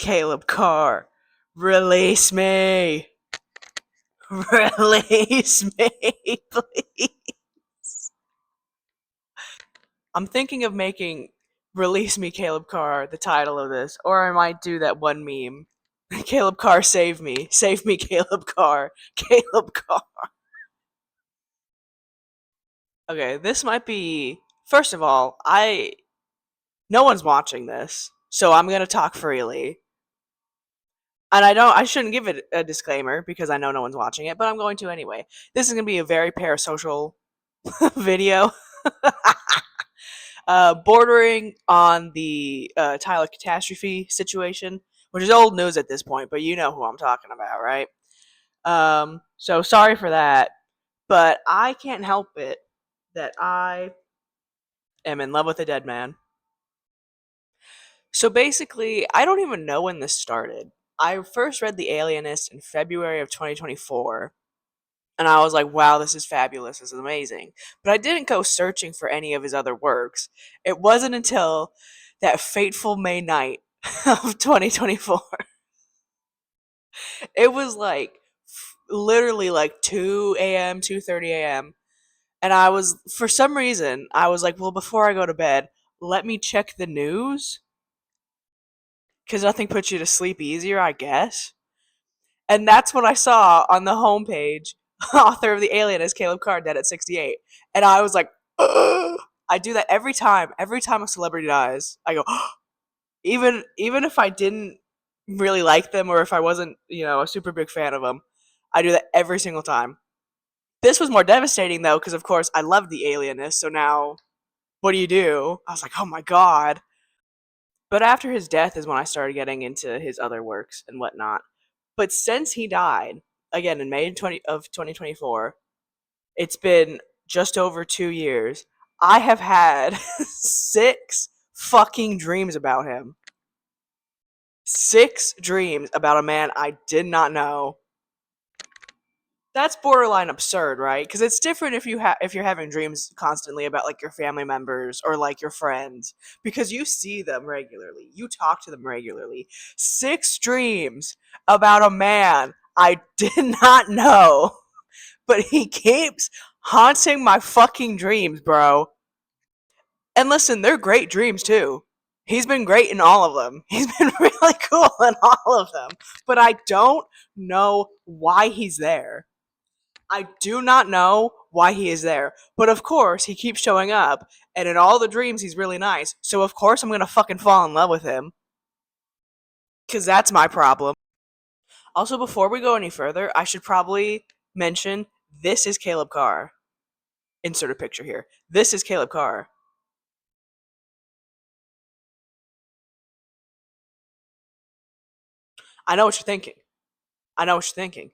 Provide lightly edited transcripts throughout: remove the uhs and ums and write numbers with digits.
Caleb Carr, release me. Release me, please. I'm thinking of making Release Me, Caleb Carr the title of this, or I might do that one meme. Caleb Carr, save me. Save me, Caleb Carr. Caleb Carr. Okay, this might be. First of all, no one's watching this, so I'm gonna talk freely. And I shouldn't give it a disclaimer because I know no one's watching it, but I'm going to anyway. This is gonna be a very parasocial video, bordering on the Tyler catastrophe situation, which is old news at this point, but you know who I'm talking about, right? So sorry for that, but I can't help it that I am in love with a dead man. So basically, I don't even know when this started. I first read The Alienist in February of 2024, and I was like, wow, this is fabulous, this is amazing. But I didn't go searching for any of his other works. It wasn't until that fateful May night of 2024. It was like literally like 2 a.m., 2:30 a.m. And I was, for some reason, I was like, well, before I go to bed, let me check the news because nothing puts you to sleep easier, I guess. And that's what I saw on the homepage. Author of The Alien is Caleb Carr, dead at 68. And I was like, ugh. I do that every time. Every time a celebrity dies, I go, ugh. Even if I didn't really like them or if I wasn't, a super big fan of them, I do that every single time. This was more devastating though, because of course I loved The Alienist. So now, what do you do? I was like, oh my god. But after his death is when I started getting into his other works and whatnot. But since he died, again in May 2024, it's been just over 2 years. I have had 6 fucking dreams about him. 6 dreams about a man I did not know. That's borderline absurd, right? Because it's different if you're having dreams constantly about like your family members or like your friends, because you see them regularly, you talk to them regularly. 6 dreams about a man I did not know, but he keeps haunting my fucking dreams, bro. And listen, they're great dreams too. He's been great in all of them. He's been really cool in all of them, but I don't know why he's there. I do not know why he is there. But of course, he keeps showing up, and in all the dreams, he's really nice. So of course, I'm gonna fucking fall in love with him. Because that's my problem. Also, before we go any further, I should probably mention this is Caleb Carr. Insert a picture here. This is Caleb Carr. I know what you're thinking. I know what you're thinking.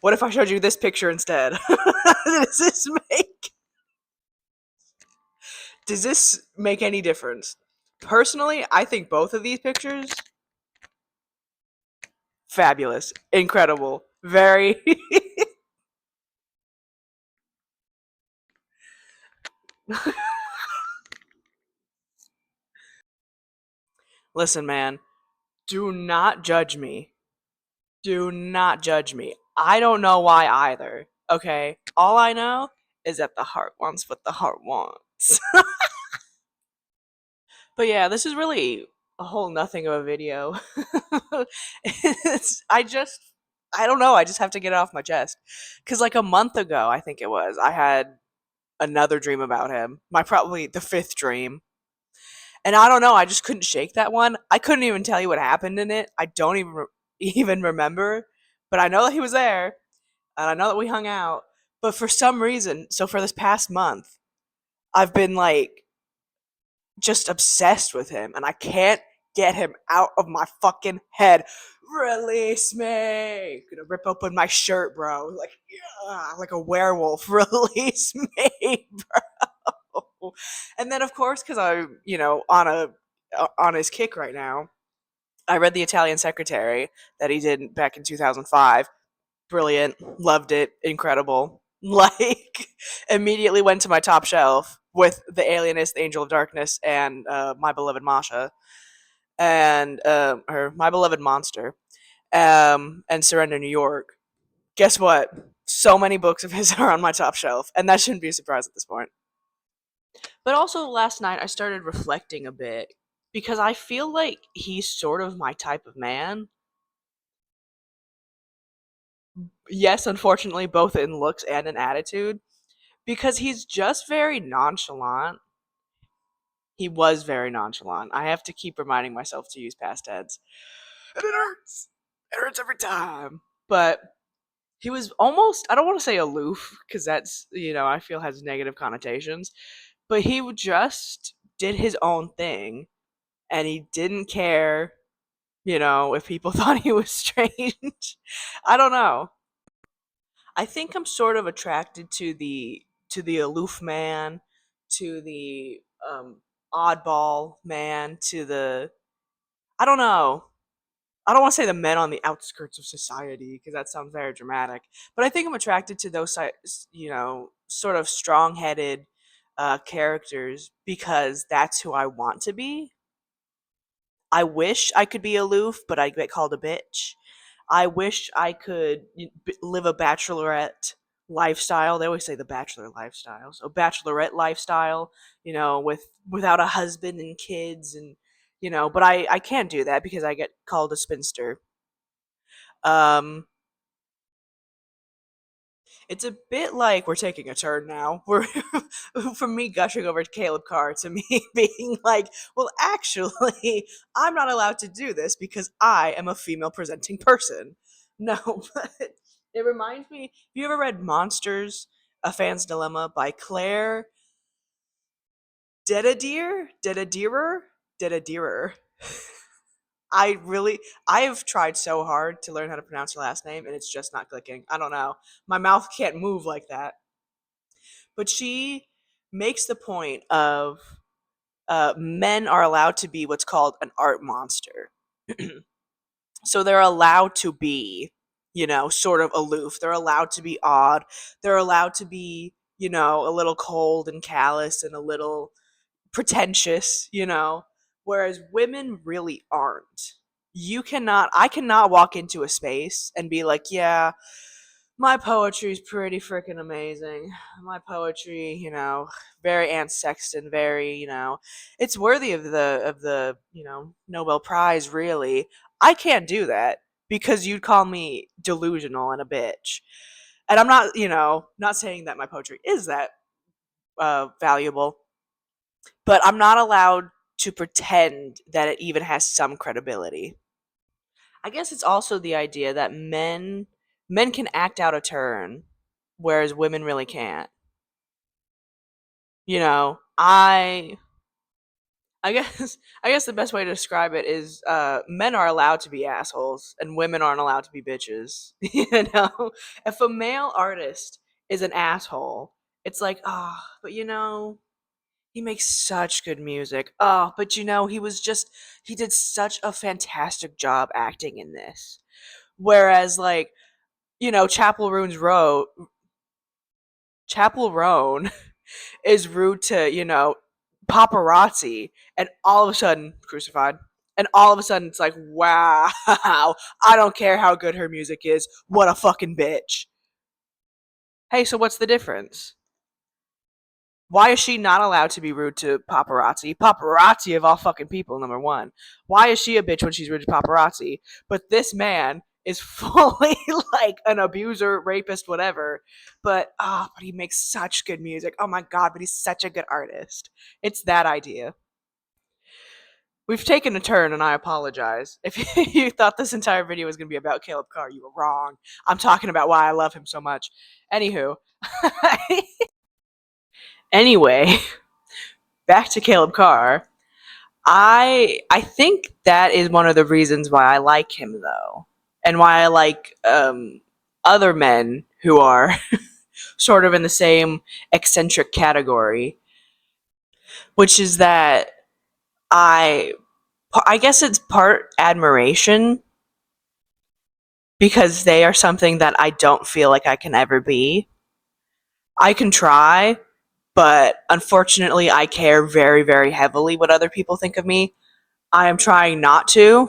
What if I showed you this picture instead? Does this make Does this make any difference? Personally, I think both of these pictures fabulous, incredible, very. Listen, man, do not judge me. Do not judge me. I don't know why either. Okay, all I know is that the heart wants what the heart wants. But yeah, this is really a whole nothing of a video. I just, I don't know. I just have to get it off my chest. Because like a month ago, I think it was, I had another dream about him. My probably the 5th dream. And I don't know. I just couldn't shake that one. I couldn't even tell you what happened in it. I don't even remember. But I know that he was there, and I know that we hung out. But for some reason, so for this past month, I've been like just obsessed with him, and I can't get him out of my fucking head. Release me! Gonna rip open my shirt, bro. Like, yeah, like a werewolf. Release me, bro. And then, of course, because I'm, on his kick right now, I read The Italian Secretary that he did back in 2005. Brilliant, loved it, incredible. Like, immediately went to my top shelf with The Alienist, Angel of Darkness, and My Beloved Masha. and or My Beloved Monster, and Surrender New York. Guess what? So many books of his are on my top shelf, and that shouldn't be a surprise at this point. But also, last night I started reflecting a bit because I feel like he's sort of my type of man. Yes, unfortunately, both in looks and in attitude, because he's just very nonchalant. He was very nonchalant. I have to keep reminding myself to use past tense. And it hurts. It hurts every time. But he was almost, I don't want to say aloof, because that's, I feel has negative connotations, but he just did his own thing, and he didn't care, if people thought he was strange. I don't know. I think I'm sort of attracted to the aloof man, to the oddball man, to the I don't know. I don't want to say the men on the outskirts of society because that sounds very dramatic, but I think I'm attracted to those sort of strong-headed characters because that's who I want to be. I wish I could be aloof, but I get called a bitch. I wish I could live a bachelorette lifestyle. They always say the bachelor lifestyle. So bachelorette lifestyle, without a husband and kids and but I can't do that because I get called a spinster. Um it's a bit like we're taking a turn now. We're from me gushing over Caleb Carr to me being like, well, actually, I'm not allowed to do this because I am a female presenting person. No, but it reminds me. Have you ever read Monsters: A Fan's Dilemma by Claire Dedadier? I have tried so hard to learn how to pronounce her last name, and it's just not clicking. I don't know. My mouth can't move like that. But she makes the point of men are allowed to be what's called an art monster. So they're allowed to be, sort of aloof. They're allowed to be odd. They're allowed to be, a little cold and callous and a little pretentious. Whereas women really aren't. I cannot walk into a space and be like, yeah, my poetry's pretty freaking amazing. My poetry, very Aunt Sexton, very, it's worthy of the Nobel Prize, really. I can't do that because you'd call me delusional and a bitch. And I'm not, not saying that my poetry is that valuable, but I'm not allowed to pretend that it even has some credibility. I guess it's also the idea that men can act out a turn, whereas women really can't. You know, I guess I guess the best way to describe it is men are allowed to be assholes and women aren't allowed to be bitches. If a male artist is an asshole, it's like, oh, but he makes such good music. Oh, but he did such a fantastic job acting in this. Whereas like Chapel Roan is rude to, paparazzi, and all of a sudden, crucified. And all of a sudden, it's like, wow, I don't care how good her music is. What a fucking bitch. Hey, so what's the difference? Why is she not allowed to be rude to paparazzi? Paparazzi of all fucking people, number one. Why is she a bitch when she's rude to paparazzi? But this man is fully like an abuser, rapist, whatever. But he makes such good music. Oh my god, but he's such a good artist. It's that idea. We've taken a turn, and I apologize. If you thought this entire video was going to be about Caleb Carr, you were wrong. I'm talking about why I love him so much. Anywho. Anyway, back to Caleb Carr. I think that is one of the reasons why I like him though, and why I like other men who are sort of in the same eccentric category, which is that I I guess it's part admiration because they are something that I don't feel like I can ever be. I can try, but unfortunately I care very very heavily what other people think of me. I am trying not to.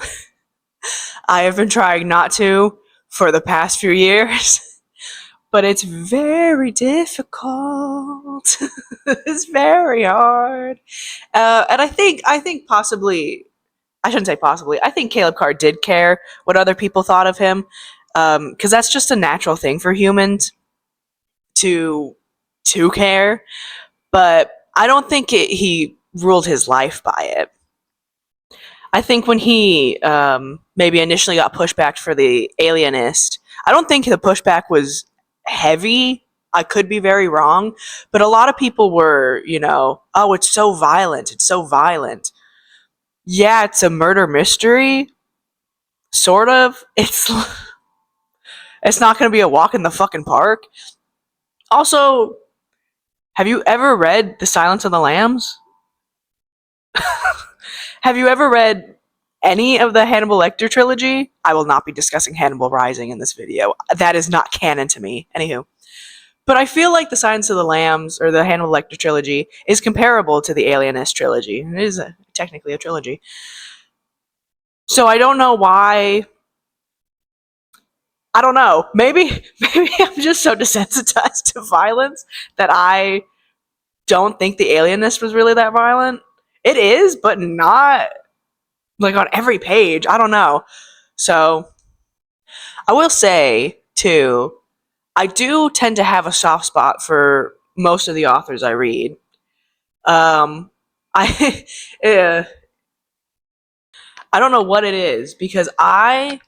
I have been trying not to for the past few years, but it's very difficult. It's very hard. And I think possibly, I shouldn't say possibly, I think Caleb Carr did care what other people thought of him, because that's just a natural thing for humans to care. But I don't think he ruled his life by it. I think when he maybe initially got pushed back for the alienist, I don't think the pushback was heavy. I could be very wrong, but a lot of people were, oh, it's so violent. It's so violent. Yeah, it's a murder mystery, sort of. It's not going to be a walk in the fucking park. Also, have you ever read The Silence of the Lambs? Have you ever read any of the Hannibal Lecter trilogy? I will not be discussing Hannibal Rising in this video. That is not canon to me. Anywho. But I feel like The Silence of the Lambs, or the Hannibal Lecter trilogy, is comparable to the Alienist trilogy. It is technically a trilogy. So I don't know why. I don't know. Maybe I'm just so desensitized to violence that I don't think the Alienist was really that violent. It is, but not like on every page. I don't know. So I will say too, I do tend to have a soft spot for most of the authors I read. I uh, I don't know what it is because I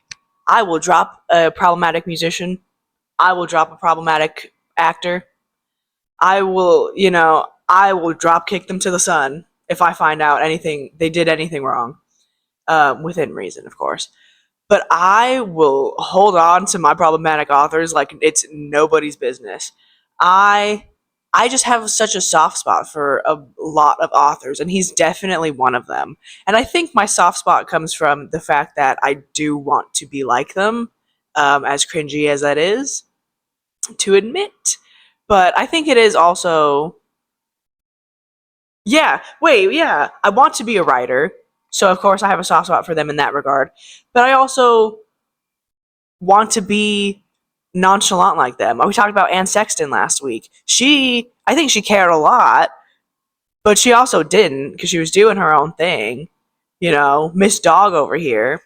will drop a problematic musician. I will drop a problematic actor. I will drop kick them to the sun if I find out anything they did anything wrong, within reason, of course. But I will hold on to my problematic authors like it's nobody's business. I I just have such a soft spot for a lot of authors, and he's definitely one of them. And I think my soft spot comes from the fact that I do want to be like them, as cringy as that is to admit. But I think it is also, yeah, wait, yeah, I want to be a writer, so of course I have a soft spot for them in that regard. But I also want to be nonchalant like them. We talked about Anne Sexton last week. I think she cared a lot, but she also didn't because she was doing her own thing. Miss Dog over here.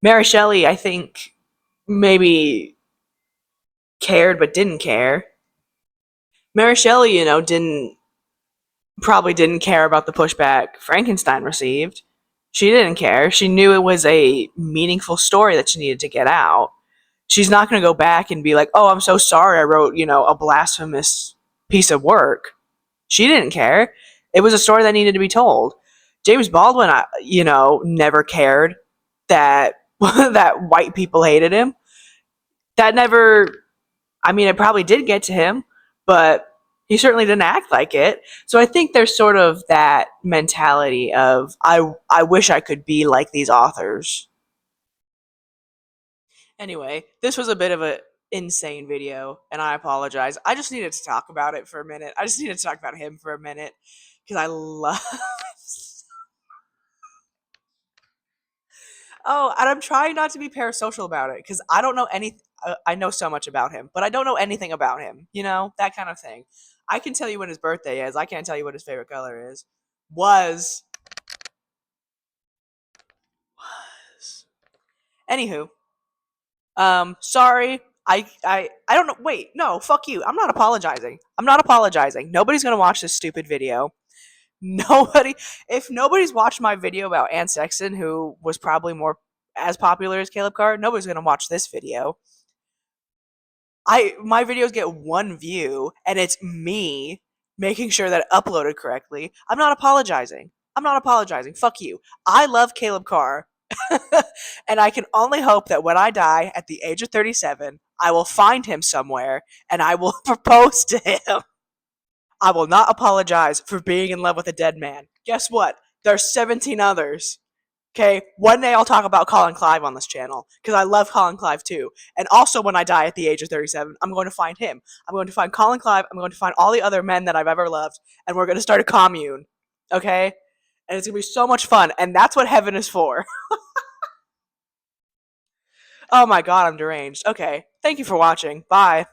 Mary Shelley, I think, maybe cared but didn't care. Mary Shelley, didn't care about the pushback Frankenstein received. She didn't care. She knew it was a meaningful story that she needed to get out. She's not going to go back and be like, "Oh, I'm so sorry I wrote, a blasphemous piece of work." She didn't care. It was a story that needed to be told. James Baldwin, never cared that that white people hated him. That never, I mean, it probably did get to him, but he certainly didn't act like it. So I think there's sort of that mentality of I wish I could be like these authors. Anyway, this was a bit of a insane video, and I apologize. I just needed to talk about it for a minute. I just needed to talk about him for a minute because I love. Oh, and I'm trying not to be parasocial about it because I don't know any. I know so much about him, but I don't know anything about him. That kind of thing. I can tell you when his birthday is. I can't tell you what his favorite color is. Was was. Anywho, sorry. I don't know. Wait, no, fuck you. I'm not apologizing. I'm not apologizing. Nobody's gonna watch this stupid video. Nobody. If nobody's watched my video about Anne Sexton, who was probably more as popular as Caleb Carr, nobody's gonna watch this video. My videos get one view, and it's me making sure that it uploaded correctly. I'm not apologizing. I'm not apologizing. Fuck you. I love Caleb Carr. And I can only hope that when I die at the age of 37, I will find him somewhere and I will propose to him. I will not apologize for being in love with a dead man. Guess what? There's 17 others. Okay, one day I'll talk about Colin Clive on this channel because I love Colin Clive too. And also, when I die at the age of 37, I'm going to find him. I'm going to find Colin Clive. I'm going to find all the other men that I've ever loved, and we're going to start a commune. Okay, and it's gonna be so much fun, and that's what heaven is for. Oh my god, I'm deranged. Okay, thank you for watching. Bye.